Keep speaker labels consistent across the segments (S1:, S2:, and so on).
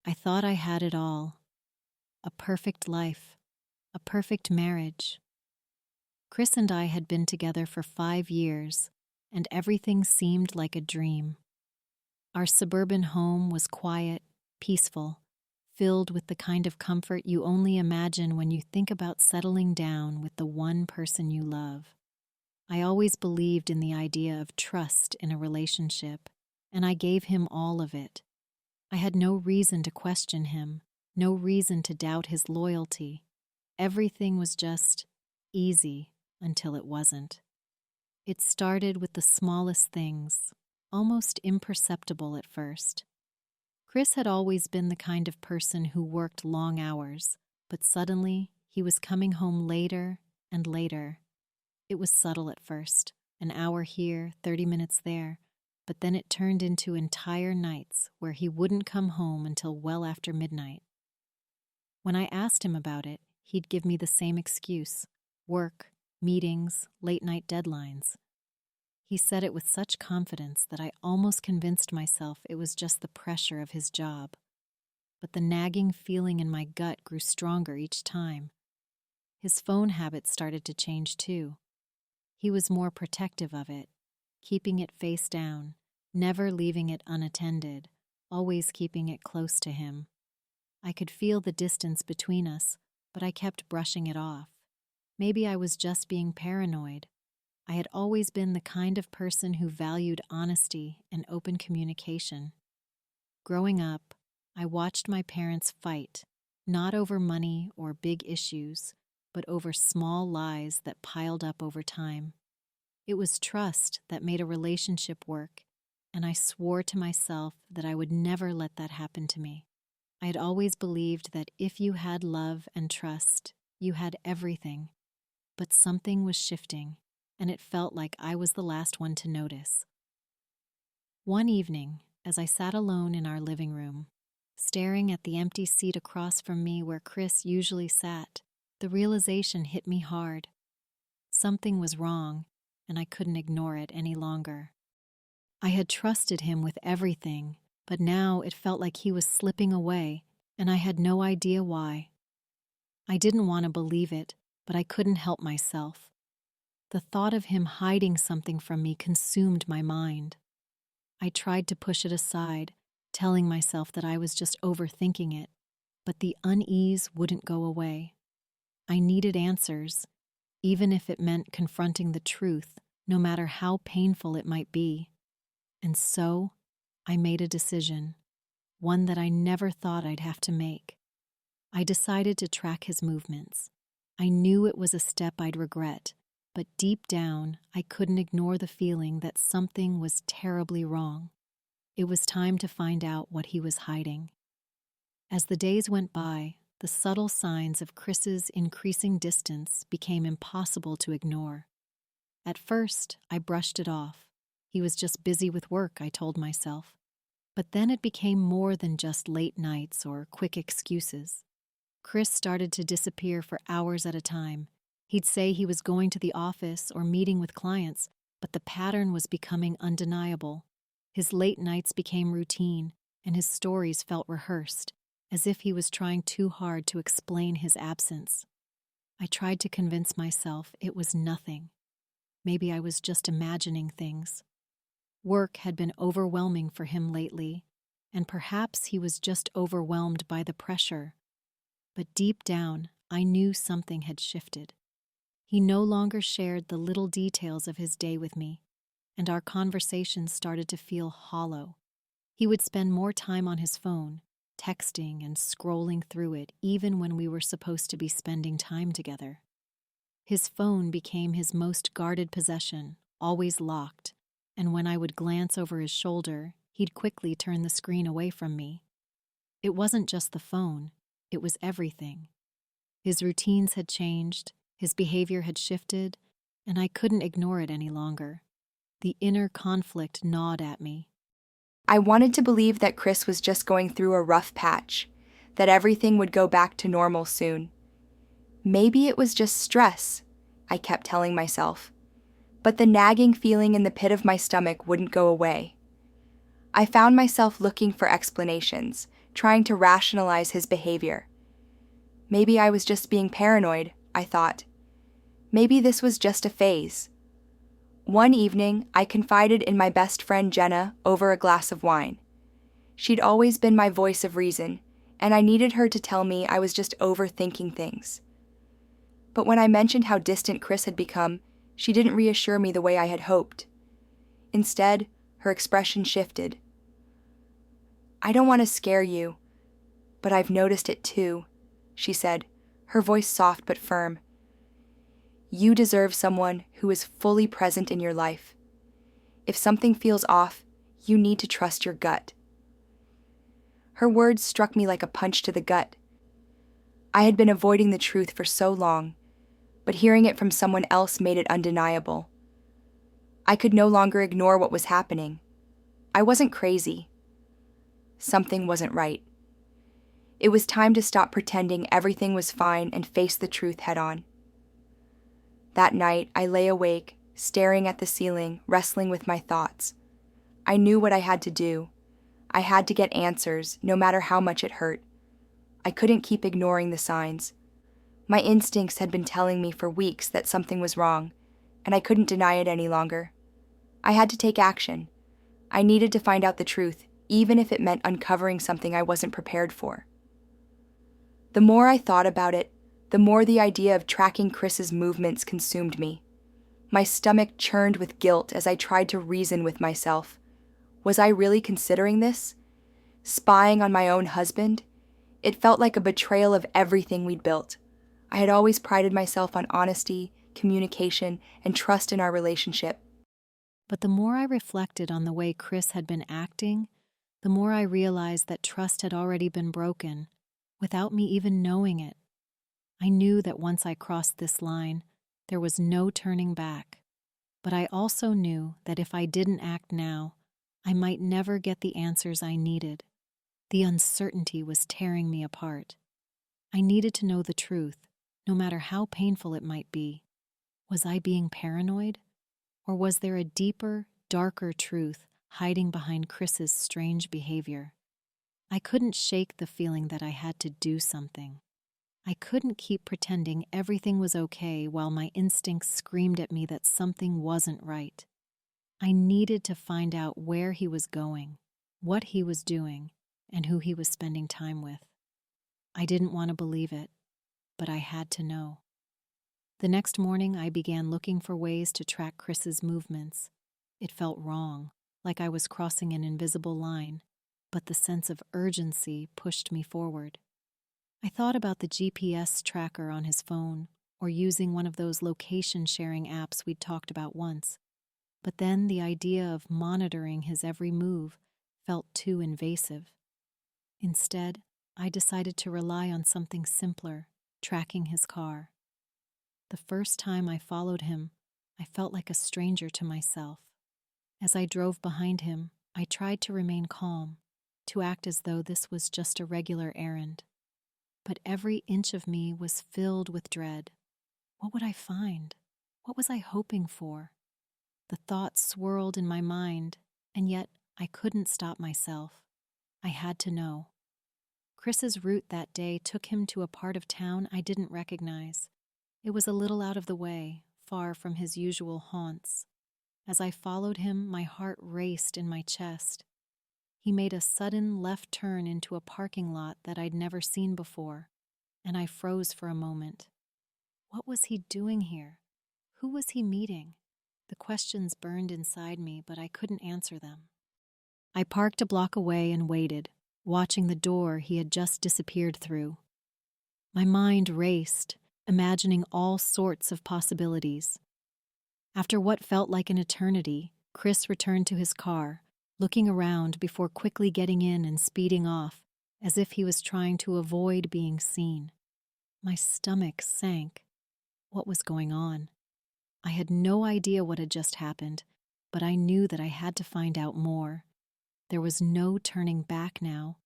S1: I thought I had it all. A perfect life. A perfect marriage. Chris and I had been together for 5 years, and everything seemed like a dream. Our suburban home was quiet, peaceful, filled with the kind of comfort you only imagine when you think about settling down with the one person you love. I always believed in the idea of trust in a relationship, and I gave him all of it. I had no reason to question him, no reason to doubt his loyalty. Everything was just easy until it wasn't. It started with the smallest things, almost imperceptible at first. Chris had always been the kind of person who worked long hours, but suddenly he was coming home later and later. It was subtle at first, an hour here, 30 minutes there, but then it turned into entire nights where he wouldn't come home until well after midnight. When I asked him about it, he'd give me the same excuse: work, meetings, late-night deadlines. He said it with such confidence that I almost convinced myself it was just the pressure of his job. But the nagging feeling in my gut grew stronger each time. His phone habits started to change too. He was more protective of it, keeping it face down, never leaving it unattended, always keeping it close to him. I could feel the distance between us, but I kept brushing it off. Maybe I was just being paranoid. I had always been the kind of person who valued honesty and open communication. Growing up, I watched my parents fight, not over money or big issues, but over small lies that piled up over time. It was trust that made a relationship work, and I swore to myself that I would never let that happen to me. I had always believed that if you had love and trust, you had everything. But something was shifting, and it felt like I was the last one to notice. One evening, as I sat alone in our living room, staring at the empty seat across from me where Chris usually sat, the realization hit me hard. Something was wrong, and I couldn't ignore it any longer. I had trusted him with everything, but now it felt like he was slipping away, and I had no idea why. I didn't want to believe it, but I couldn't help myself. The thought of him hiding something from me consumed my mind. I tried to push it aside, telling myself that I was just overthinking it, but the unease wouldn't go away. I needed answers, even if it meant confronting the truth, no matter how painful it might be. And so, I made a decision, one that I never thought I'd have to make. I decided to track his movements. I knew it was a step I'd regret, but deep down, I couldn't ignore the feeling that something was terribly wrong. It was time to find out what he was hiding. As the days went by, the subtle signs of Chris's increasing distance became impossible to ignore. At first, I brushed it off. He was just busy with work, I told myself. But then it became more than just late nights or quick excuses. Chris started to disappear for hours at a time. He'd say he was going to the office or meeting with clients, but the pattern was becoming undeniable. His late nights became routine, and his stories felt rehearsed, as if he was trying too hard to explain his absence. I tried to convince myself it was nothing. Maybe I was just imagining things. Work had been overwhelming for him lately, and perhaps he was just overwhelmed by the pressure. But deep down, I knew something had shifted. He no longer shared the little details of his day with me, and our conversations started to feel hollow. He would spend more time on his phone, texting and scrolling through it even when we were supposed to be spending time together. His phone became his most guarded possession, always locked, and when I would glance over his shoulder, he'd quickly turn the screen away from me. It wasn't just the phone, it was everything. His routines had changed, his behavior had shifted, and I couldn't ignore it any longer. The inner conflict gnawed at me.
S2: I wanted to believe that Chris was just going through a rough patch, that everything would go back to normal soon. Maybe it was just stress, I kept telling myself. But the nagging feeling in the pit of my stomach wouldn't go away. I found myself looking for explanations, trying to rationalize his behavior. Maybe I was just being paranoid, I thought. Maybe this was just a phase. One evening, I confided in my best friend Jenna over a glass of wine. She'd always been my voice of reason, and I needed her to tell me I was just overthinking things. But when I mentioned how distant Chris had become, she didn't reassure me the way I had hoped. Instead, her expression shifted. "I don't want to scare you, but I've noticed it too," she said, her voice soft but firm. "You deserve someone who is fully present in your life. If something feels off, you need to trust your gut." Her words struck me like a punch to the gut. I had been avoiding the truth for so long, but hearing it from someone else made it undeniable. I could no longer ignore what was happening. I wasn't crazy. Something wasn't right. It was time to stop pretending everything was fine and face the truth head-on. That night, I lay awake, staring at the ceiling, wrestling with my thoughts. I knew what I had to do. I had to get answers, no matter how much it hurt. I couldn't keep ignoring the signs. My instincts had been telling me for weeks that something was wrong, and I couldn't deny it any longer. I had to take action. I needed to find out the truth, even if it meant uncovering something I wasn't prepared for. The more I thought about it, the more the idea of tracking Chris's movements consumed me. My stomach churned with guilt as I tried to reason with myself. Was I really considering this? Spying on my own husband? It felt like a betrayal of everything we'd built. I had always prided myself on honesty, communication, and trust in our relationship.
S1: But the more I reflected on the way Chris had been acting, the more I realized that trust had already been broken, without me even knowing it. I knew that once I crossed this line, there was no turning back. But I also knew that if I didn't act now, I might never get the answers I needed. The uncertainty was tearing me apart. I needed to know the truth, no matter how painful it might be. Was I being paranoid? Or was there a deeper, darker truth hiding behind Chris's strange behavior? I couldn't shake the feeling that I had to do something. I couldn't keep pretending everything was okay while my instincts screamed at me that something wasn't right. I needed to find out where he was going, what he was doing, and who he was spending time with. I didn't want to believe it, but I had to know. The next morning, I began looking for ways to track Chris's movements. It felt wrong, like I was crossing an invisible line, but the sense of urgency pushed me forward. I thought about the GPS tracker on his phone, or using one of those location-sharing apps we'd talked about once. But then the idea of monitoring his every move felt too invasive. Instead, I decided to rely on something simpler, tracking his car. The first time I followed him, I felt like a stranger to myself. As I drove behind him, I tried to remain calm, to act as though this was just a regular errand. But every inch of me was filled with dread. What would I find? What was I hoping for? The thoughts swirled in my mind, and yet I couldn't stop myself. I had to know. Chris's route that day took him to a part of town I didn't recognize. It was a little out of the way, far from his usual haunts. As I followed him, my heart raced in my chest. He made a sudden left turn into a parking lot that I'd never seen before, and I froze for a moment. What was he doing here? Who was he meeting? The questions burned inside me, but I couldn't answer them. I parked a block away and waited, watching the door he had just disappeared through. My mind raced, imagining all sorts of possibilities. After what felt like an eternity, Chris returned to his car, looking around before quickly getting in and speeding off, as if he was trying to avoid being seen. My stomach sank. What was going on? I had no idea what had just happened, but I knew that I had to find out more. There was no turning back now.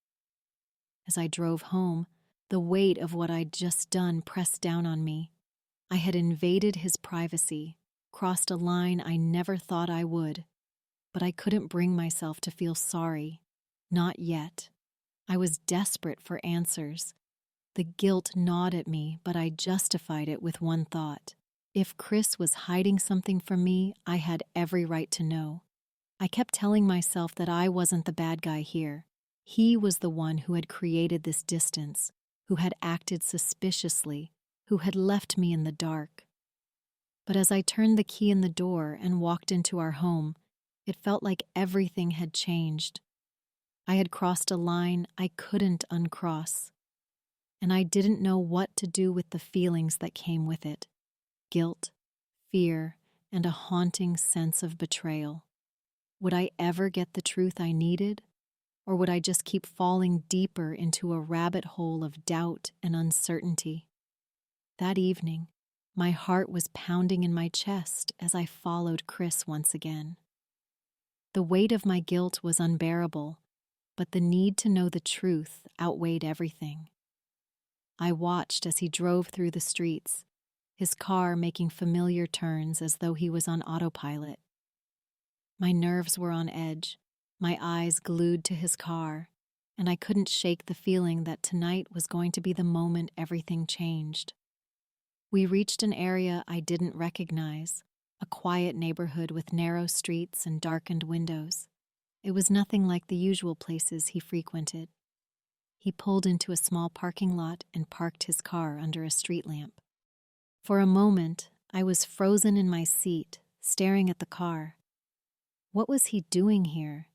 S1: As I drove home, the weight of what I'd just done pressed down on me. I had invaded his privacy, crossed a line I never thought I would. But I couldn't bring myself to feel sorry. Not yet. I was desperate for answers. The guilt gnawed at me, but I justified it with one thought. If Chris was hiding something from me, I had every right to know. I kept telling myself that I wasn't the bad guy here. He was the one who had created this distance, who had acted suspiciously, who had left me in the dark. But as I turned the key in the door and walked into our home, it felt like everything had changed. I had crossed a line I couldn't uncross, and I didn't know what to do with the feelings that came with it: guilt, fear, and a haunting sense of betrayal. Would I ever get the truth I needed, or would I just keep falling deeper into a rabbit hole of doubt and uncertainty? That evening, my heart was pounding in my chest as I followed Chris once again. The weight of my guilt was unbearable, but the need to know the truth outweighed everything. I watched as he drove through the streets, his car making familiar turns as though he was on autopilot. My nerves were on edge, my eyes glued to his car, and I couldn't shake the feeling that tonight was going to be the moment everything changed. We reached an area I didn't recognize, a quiet neighborhood with narrow streets and darkened windows. It was nothing like the usual places he frequented. He pulled into a small parking lot and parked his car under a street lamp. For a moment, I was frozen in my seat, staring at the car. What was he doing here?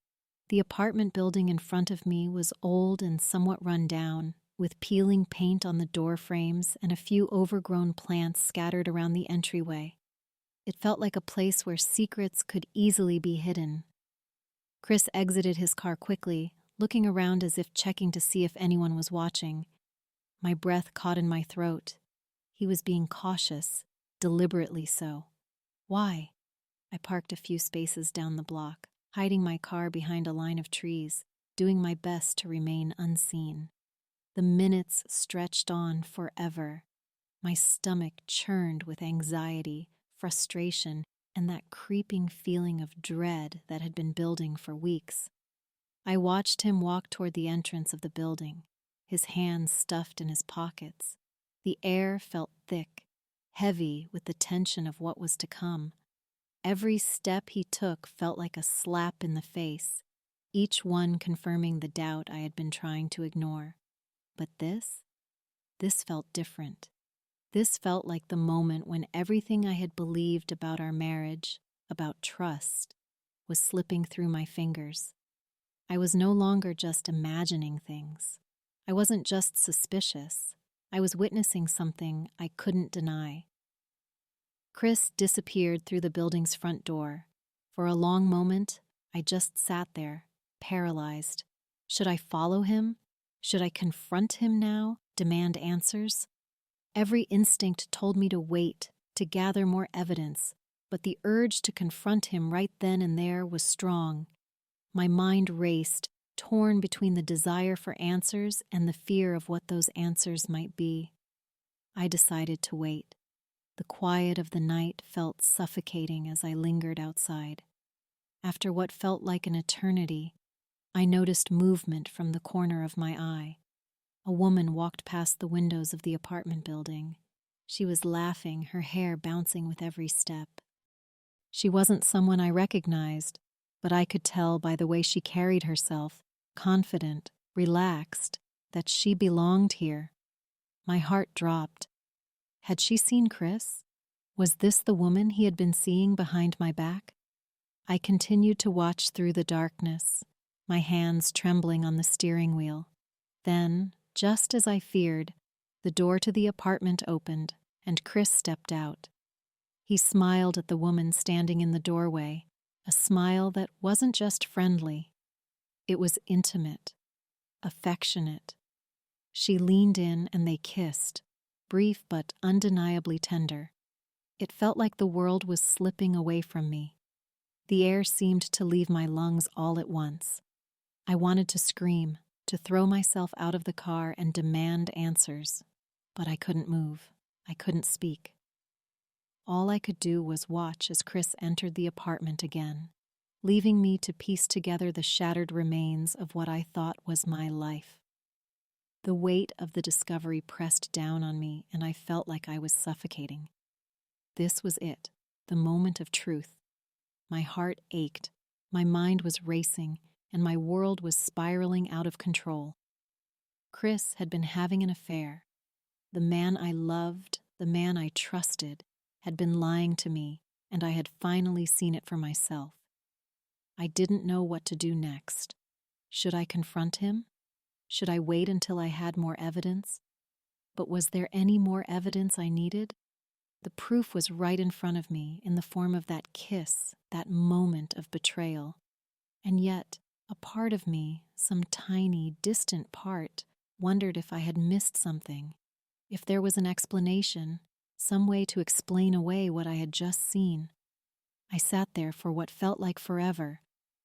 S1: The apartment building in front of me was old and somewhat run down, with peeling paint on the door frames and a few overgrown plants scattered around the entryway. It felt like a place where secrets could easily be hidden. Chris exited his car quickly, looking around as if checking to see if anyone was watching. My breath caught in my throat. He was being cautious, deliberately so. Why? I parked a few spaces down the block, hiding my car behind a line of trees, doing my best to remain unseen. The minutes stretched on forever. My stomach churned with anxiety, frustration, and that creeping feeling of dread that had been building for weeks. I watched him walk toward the entrance of the building, his hands stuffed in his pockets. The air felt thick, heavy with the tension of what was to come. Every step he took felt like a slap in the face, each one confirming the doubt I had been trying to ignore. But this felt different. This felt like the moment when everything I had believed about our marriage, about trust, was slipping through my fingers. I was no longer just imagining things. I wasn't just suspicious. I was witnessing something I couldn't deny. Chris disappeared through the building's front door. For a long moment, I just sat there, paralyzed. Should I follow him? Should I confront him now, demand answers? Every instinct told me to wait, to gather more evidence, but the urge to confront him right then and there was strong. My mind raced, torn between the desire for answers and the fear of what those answers might be. I decided to wait. The quiet of the night felt suffocating as I lingered outside. After what felt like an eternity, I noticed movement from the corner of my eye. A woman walked past the windows of the apartment building. She was laughing, her hair bouncing with every step. She wasn't someone I recognized, but I could tell by the way she carried herself, confident, relaxed, that she belonged here. My heart dropped. Had she seen Chris? Was this the woman he had been seeing behind my back? I continued to watch through the darkness, my hands trembling on the steering wheel. Then, just as I feared, the door to the apartment opened, and Chris stepped out. He smiled at the woman standing in the doorway, a smile that wasn't just friendly. It was intimate, affectionate. She leaned in and they kissed, brief but undeniably tender. It felt like the world was slipping away from me. The air seemed to leave my lungs all at once. I wanted to scream, to throw myself out of the car and demand answers, but I couldn't move. I couldn't speak. All I could do was watch as Chris entered the apartment again, leaving me to piece together the shattered remains of what I thought was my life. The weight of the discovery pressed down on me, and I felt like I was suffocating. This was it, the moment of truth. My heart ached, my mind was racing, and my world was spiraling out of control. Chris had been having an affair. The man I loved, the man I trusted, had been lying to me, and I had finally seen it for myself. I didn't know what to do next. Should I confront him? Should I wait until I had more evidence? But was there any more evidence I needed? The proof was right in front of me in the form of that kiss, that moment of betrayal. And yet, a part of me, some tiny, distant part, wondered if I had missed something, if there was an explanation, some way to explain away what I had just seen. I sat there for what felt like forever,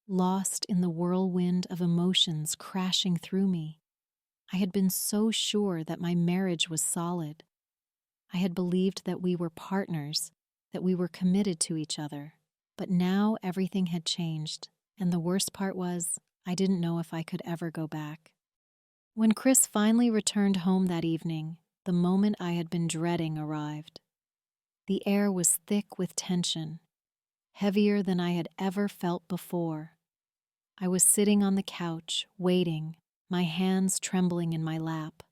S1: lost in the whirlwind of emotions crashing through me. I had been so sure that my marriage was solid. I had believed that we were partners, that we were committed to each other. But now everything had changed, and the worst part was, I didn't know if I could ever go back. When Chris finally returned home that evening, the moment I had been dreading arrived. The air was thick with tension, heavier than I had ever felt before. I was sitting on the couch, waiting, my hands trembling in my lap.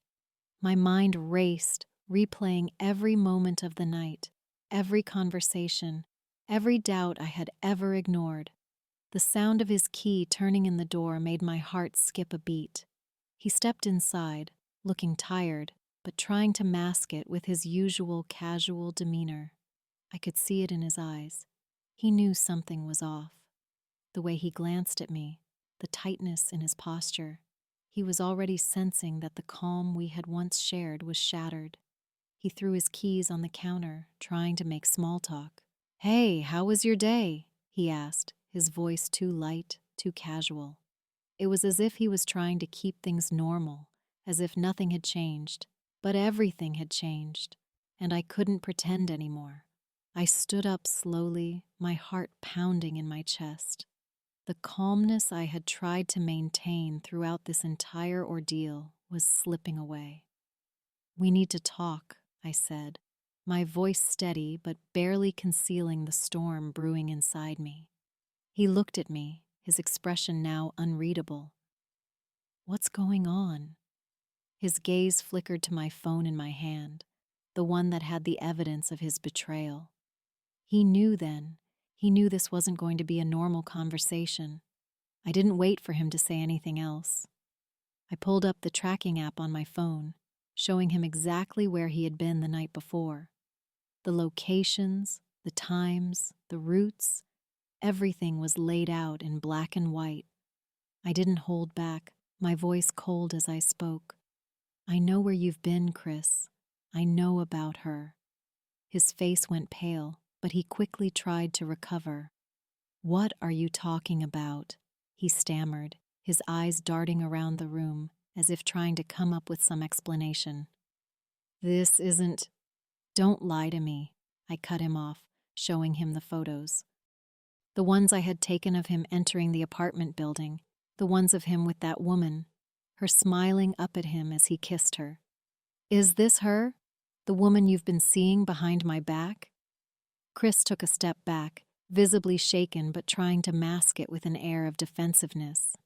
S1: My mind raced, replaying every moment of the night, every conversation, every doubt I had ever ignored. The sound of his key turning in the door made my heart skip a beat. He stepped inside, looking tired, but trying to mask it with his usual casual demeanor. I could see it in his eyes. He knew something was off. The way he glanced at me, the tightness in his posture. He was already sensing that the calm we had once shared was shattered. He threw his keys on the counter, trying to make small talk. "Hey, how was your day?" he asked, his voice too light, too casual. It was as if he was trying to keep things normal, as if nothing had changed. But everything had changed, and I couldn't pretend anymore. I stood up slowly, my heart pounding in my chest. The calmness I had tried to maintain throughout this entire ordeal was slipping away. "We need to talk," I said, my voice steady but barely concealing the storm brewing inside me. He looked at me, his expression now unreadable. "What's going on?" His gaze flickered to my phone in my hand, the one that had the evidence of his betrayal. He knew then. He knew this wasn't going to be a normal conversation. I didn't wait for him to say anything else. I pulled up the tracking app on my phone, showing him exactly where he had been the night before. The locations, the times, the routes, everything was laid out in black and white. I didn't hold back, my voice cold as I spoke. "I know where you've been, Chris. I know about her." His face went pale, but he quickly tried to recover. "What are you talking about?" he stammered, his eyes darting around the room, as if trying to come up with some explanation. "This isn't—" "Don't lie to me," I cut him off, showing him the photos. The ones I had taken of him entering the apartment building, the ones of him with that woman, her smiling up at him as he kissed her. "Is this her? The woman you've been seeing behind my back?" Chris took a step back, visibly shaken but trying to mask it with an air of defensiveness.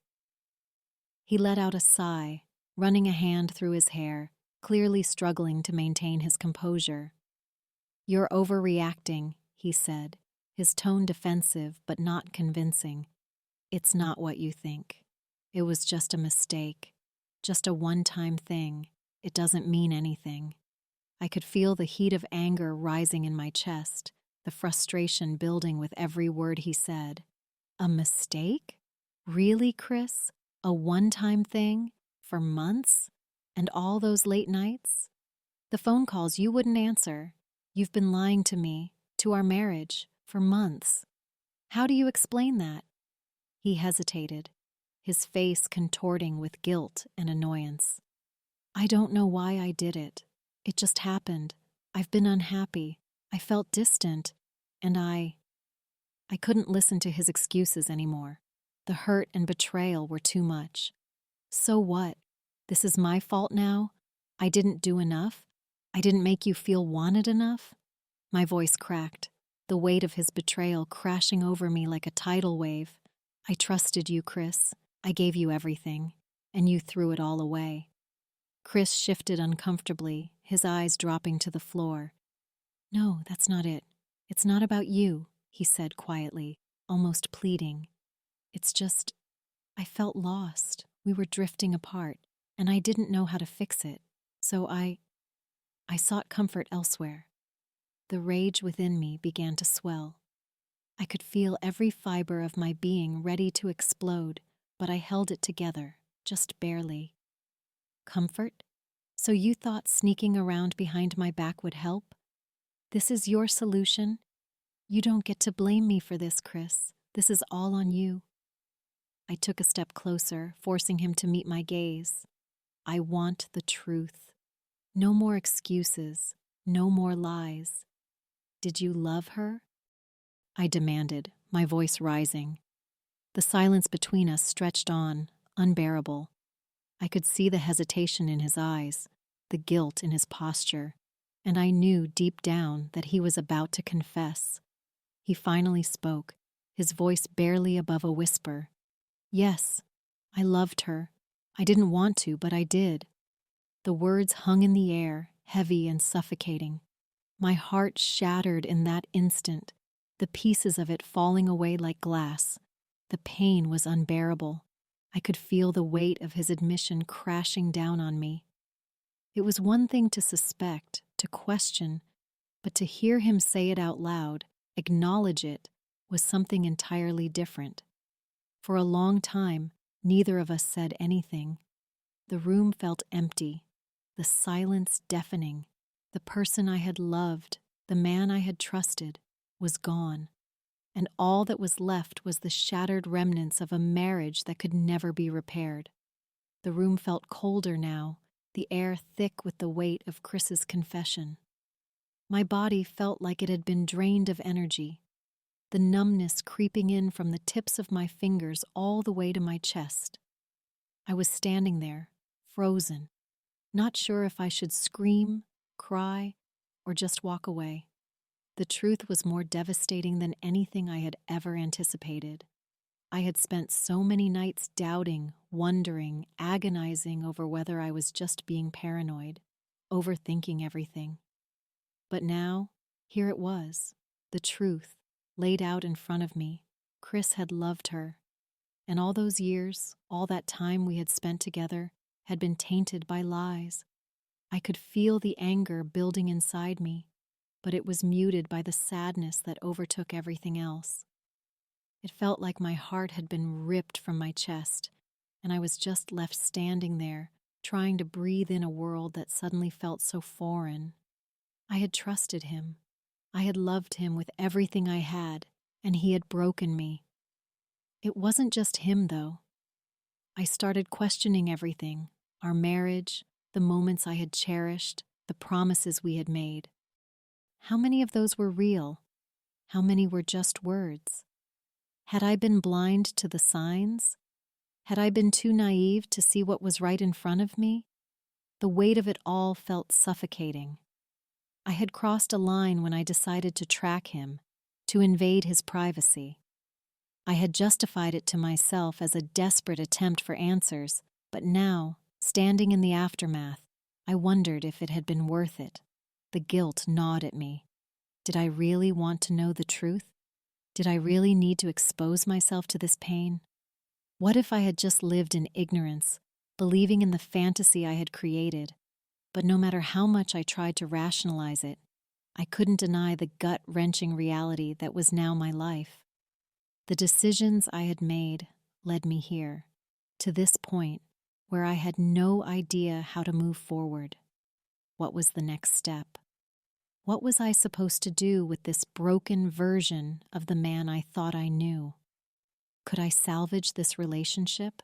S1: He let out a sigh, running a hand through his hair, clearly struggling to maintain his composure. "You're overreacting," he said, his tone defensive but not convincing. "It's not what you think. It was just a mistake, just a one-time thing. It doesn't mean anything." I could feel the heat of anger rising in my chest, the frustration building with every word he said. "A mistake? Really, Chris? A one-time thing? For months? And all those late nights? The phone calls you wouldn't answer. You've been lying to me, to our marriage, for months. How do you explain that?" He hesitated, his face contorting with guilt and annoyance. "I don't know why I did it. It just happened. I've been unhappy. I felt distant, and I couldn't listen to his excuses anymore. The hurt and betrayal were too much. So what? This is my fault now? I didn't do enough? I didn't make you feel wanted enough? My voice cracked, the weight of his betrayal crashing over me like a tidal wave. I trusted you, Chris. I gave you everything, and you threw it all away. Chris shifted uncomfortably, his eyes dropping to the floor. No, that's not it. It's not about you, he said quietly, almost pleading. It's just, I felt lost. We were drifting apart, and I didn't know how to fix it. So I sought comfort elsewhere. The rage within me began to swell. I could feel every fiber of my being ready to explode, but I held it together, just barely. Comfort? So you thought sneaking around behind my back would help? This is your solution? You don't get to blame me for this, Chris. This is all on you. I took a step closer, forcing him to meet my gaze. I want the truth. No more excuses, no more lies. Did you love her? I demanded, my voice rising. The silence between us stretched on, unbearable. I could see the hesitation in his eyes, the guilt in his posture, and I knew deep down that he was about to confess. He finally spoke, his voice barely above a whisper. Yes, I loved her. I didn't want to, but I did. The words hung in the air, heavy and suffocating. My heart shattered in that instant, the pieces of it falling away like glass. The pain was unbearable. I could feel the weight of his admission crashing down on me. It was one thing to suspect, to question, but to hear him say it out loud, acknowledge it, was something entirely different. For a long time, neither of us said anything. The room felt empty, the silence deafening. The person I had loved, the man I had trusted, was gone, and all that was left was the shattered remnants of a marriage that could never be repaired. The room felt colder now, the air thick with the weight of Chris's confession. My body felt like it had been drained of energy, the numbness creeping in from the tips of my fingers all the way to my chest. I was standing there, frozen, not sure if I should scream, cry, or just walk away. The truth was more devastating than anything I had ever anticipated. I had spent so many nights doubting, wondering, agonizing over whether I was just being paranoid, overthinking everything. But now, here it was, the truth, laid out in front of me. Chris had loved her, and all those years, all that time we had spent together, had been tainted by lies. I could feel the anger building inside me, but it was muted by the sadness that overtook everything else. It felt like my heart had been ripped from my chest, and I was just left standing there, trying to breathe in a world that suddenly felt so foreign. I had trusted him. I had loved him with everything I had, and he had broken me. It wasn't just him, though. I started questioning everything, our marriage, the moments I had cherished, the promises we had made. How many of those were real? How many were just words? Had I been blind to the signs? Had I been too naive to see what was right in front of me? The weight of it all felt suffocating. I had crossed a line when I decided to track him, to invade his privacy. I had justified it to myself as a desperate attempt for answers, but now, standing in the aftermath, I wondered if it had been worth it. The guilt gnawed at me. Did I really want to know the truth? Did I really need to expose myself to this pain? What if I had just lived in ignorance, believing in the fantasy I had created? But no matter how much I tried to rationalize it, I couldn't deny the gut-wrenching reality that was now my life. The decisions I had made led me here, to this point where I had no idea how to move forward. What was the next step? What was I supposed to do with this broken version of the man I thought I knew? Could I salvage this relationship?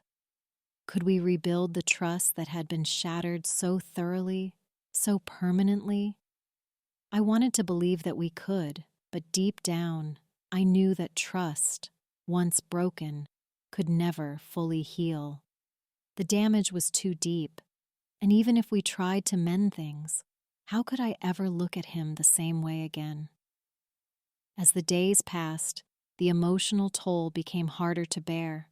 S1: Could we rebuild the trust that had been shattered so thoroughly, so permanently? I wanted to believe that we could, but deep down, I knew that trust, once broken, could never fully heal. The damage was too deep, And even if we tried to mend things, how could I ever look at him the same way again? As the days passed, the emotional toll became harder to bear.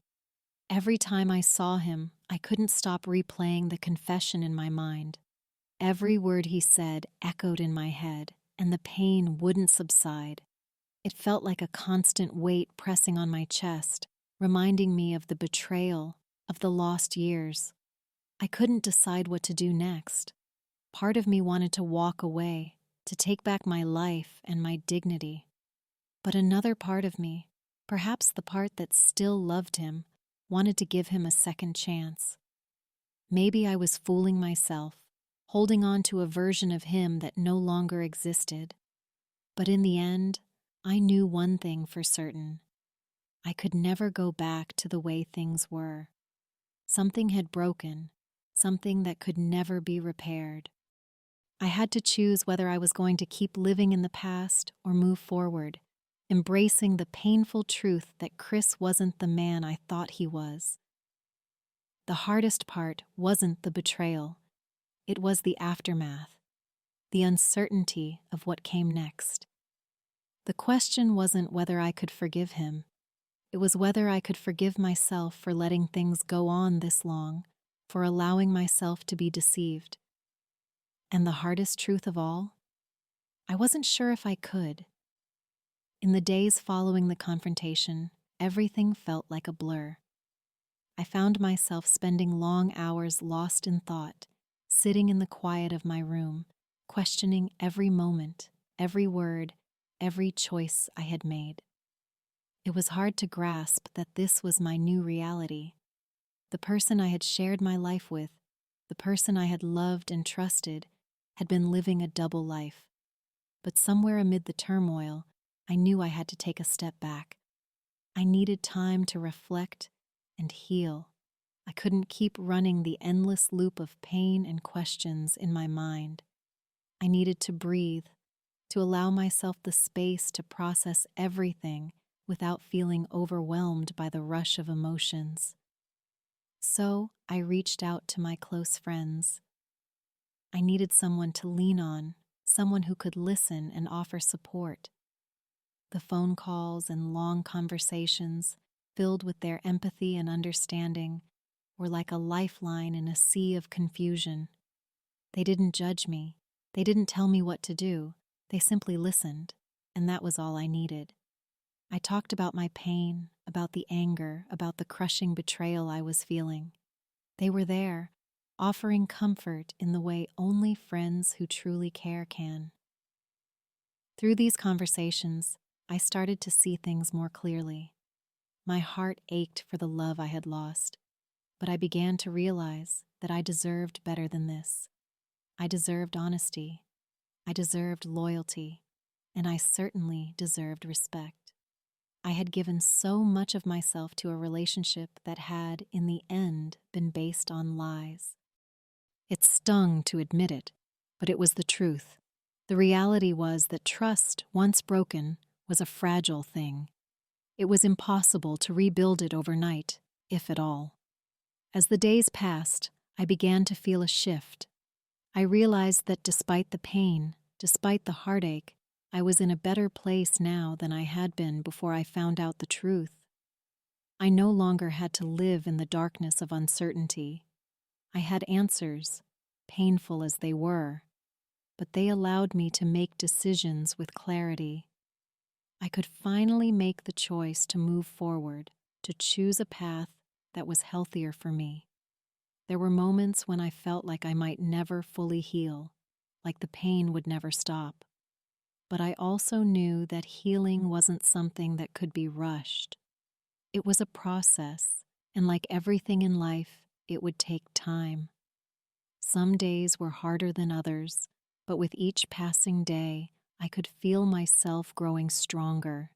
S1: Every time I saw him, I couldn't stop replaying the confession in my mind. Every word he said echoed in my head, and the pain wouldn't subside. It felt like a constant weight pressing on my chest, reminding me of the betrayal, of the lost years. I couldn't decide what to do next. Part of me wanted to walk away, to take back my life and my dignity. But another part of me, perhaps the part that still loved him, wanted to give him a second chance. Maybe I was fooling myself, holding on to a version of him that no longer existed. But in the end, I knew one thing for certain. I could never go back to the way things were. Something had broken, something that could never be repaired. I had to choose whether I was going to keep living in the past or move forward, embracing the painful truth that Chris wasn't the man I thought he was. The hardest part wasn't the betrayal. It was the aftermath, the uncertainty of what came next. The question wasn't whether I could forgive him. It was whether I could forgive myself for letting things go on this long, for allowing myself to be deceived. And the hardest truth of all? I wasn't sure if I could. In the days following the confrontation, everything felt like a blur. I found myself spending long hours lost in thought, sitting in the quiet of my room, questioning every moment, every word, every choice I had made. It was hard to grasp that this was my new reality. The person I had shared my life with, the person I had loved and trusted, had been living a double life. But somewhere amid the turmoil, I knew I had to take a step back. I needed time to reflect and heal. I couldn't keep running the endless loop of pain and questions in my mind. I needed to breathe, to allow myself the space to process everything without feeling overwhelmed by the rush of emotions. So I reached out to my close friends. I needed someone to lean on, someone who could listen and offer support. The phone calls and long conversations, filled with their empathy and understanding, were like a lifeline in a sea of confusion. They didn't judge me. They didn't tell me what to do. They simply listened, and that was all I needed. I talked about my pain, about the anger, about the crushing betrayal I was feeling. They were there, offering comfort in the way only friends who truly care can. Through these conversations, I started to see things more clearly. My heart ached for the love I had lost, but I began to realize that I deserved better than this. I deserved honesty, I deserved loyalty, and I certainly deserved respect. I had given so much of myself to a relationship that had, in the end, been based on lies. It stung to admit it, but it was the truth. The reality was that trust, once broken, was a fragile thing. It was impossible to rebuild it overnight, if at all. As the days passed, I began to feel a shift. I realized that despite the pain, despite the heartache, I was in a better place now than I had been before I found out the truth. I no longer had to live in the darkness of uncertainty. I had answers, painful as they were, but they allowed me to make decisions with clarity. I could finally make the choice to move forward, to choose a path that was healthier for me. There were moments when I felt like I might never fully heal, like the pain would never stop. But I also knew that healing wasn't something that could be rushed. It was a process, and like everything in life, it would take time. Some days were harder than others, but with each passing day, I could feel myself growing stronger,